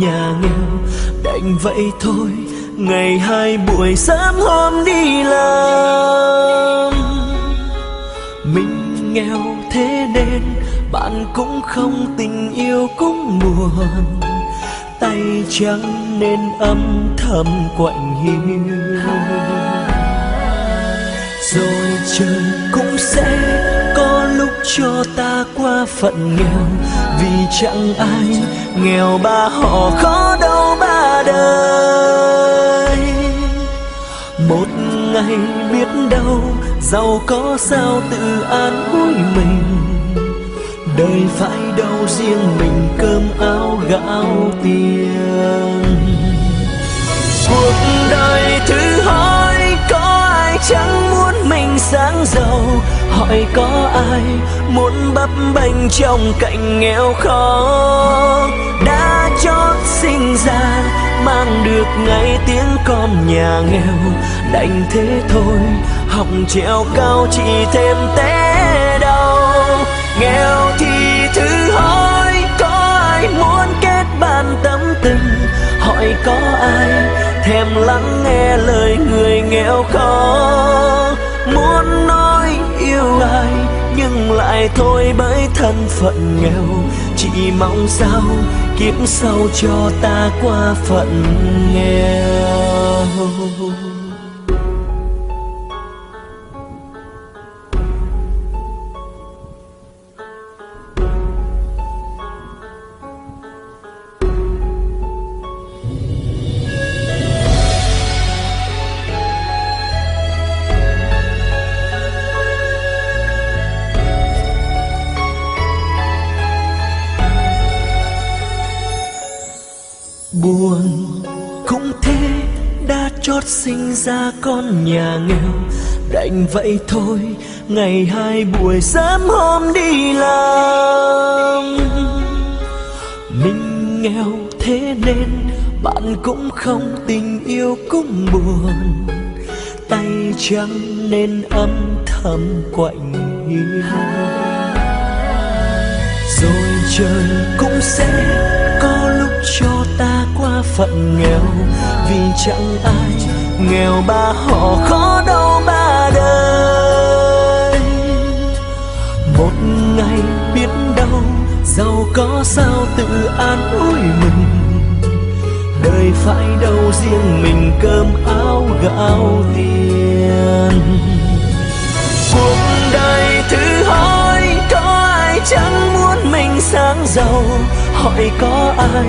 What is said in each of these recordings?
nhà nghèo, đành vậy thôi. Ngày hai buổi sớm hôm đi làm, mình nghèo thế nên bạn cũng không tình yêu cũng buồn, tay trắng nên âm thầm quạnh hiu. Rồi trời cũng sẽ có lúc cho ta qua phận nghèo, vì chẳng ai nghèo ba họ khó đâu ba đời. Một ngày biết đâu giàu có sao tự an ủi mình, đời phải đâu riêng mình cơm áo gạo tiền. Cuộc đời thử hỏi có ai chẳng muốn mình sáng giàu, hỏi có ai muốn bấp bênh trong cảnh nghèo khó. Đã chót sinh ra mang được ngay tiếng con nhà nghèo, đành thế thôi học trèo cao chỉ thêm té đau. Nghèo thì thử hỏi có ai muốn kết bạn tâm tình, hỏi có ai thèm lắng nghe lời người nghèo khó. Muốn nói yêu ai nhưng lại thôi bởi thân phận nghèo, chỉ mong sao kiếp sau cho ta qua phận nghèo. Buồn cũng thế, đã chót sinh ra con nhà nghèo, đành vậy thôi. Ngày hai buổi sớm hôm đi làm, mình nghèo thế nên bạn cũng không tình yêu cũng buồn, tay trắng nên âm thầm quạnh hiu. Rồi trời cũng sẽ có lúc cho ta qua phận nghèo, vì chẳng ai nghèo ba họ khó đâu ba đời. Một ngày biết đâu giàu có sao tự an ủi mình, đời phải đâu riêng mình cơm áo gạo tiền. Cuộc đời thử hỏi có ai chẳng muốn mình sáng giàu, hỏi có ai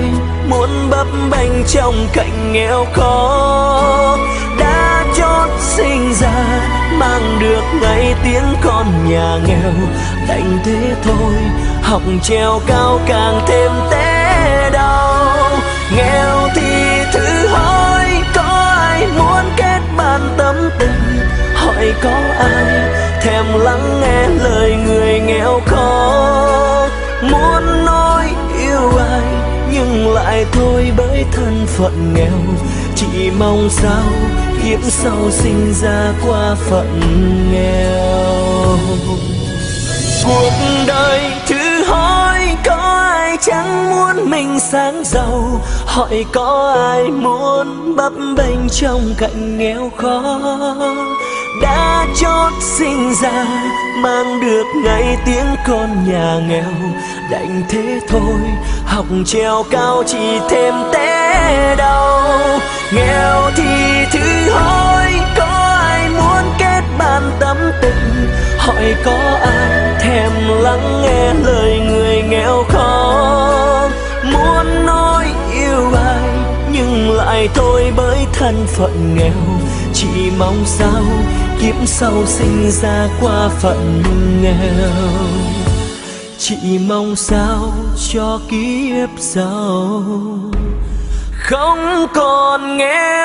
muốn bấp bênh trong cảnh nghèo khó. Đã chót sinh ra mang được ngay tiếng con nhà nghèo, đành thế thôi học trèo cao càng thêm té đau. Nghèo thì thử hỏi có ai muốn kết bạn tâm tình, hỏi có ai thèm lắng nghe lời người nghèo khó. Muốn nói yêu ai nhưng lại thôi bởi thân phận nghèo, chỉ mong sao kiếp sau sinh ra qua phận nghèo. Cuộc đời thử hỏi có ai chẳng muốn mình sáng giàu, hỏi có ai muốn bấp bênh trong cảnh nghèo khó. Đã chót sinh ra mang được ngay tiếng con nhà nghèo, đành thế thôi học trèo cao chỉ thêm té đau. Nghèo thì thử hỏi có ai muốn kết bạn tâm tình, hỏi có ai thèm lắng nghe lời người nghèo khó. Muốn nói yêu ai nhưng lại thôi bởi thân phận nghèo, chỉ mong sao kiếp sau sinh ra qua phận nghèo. Chỉ mong sao cho kiếp sau không còn nghèo.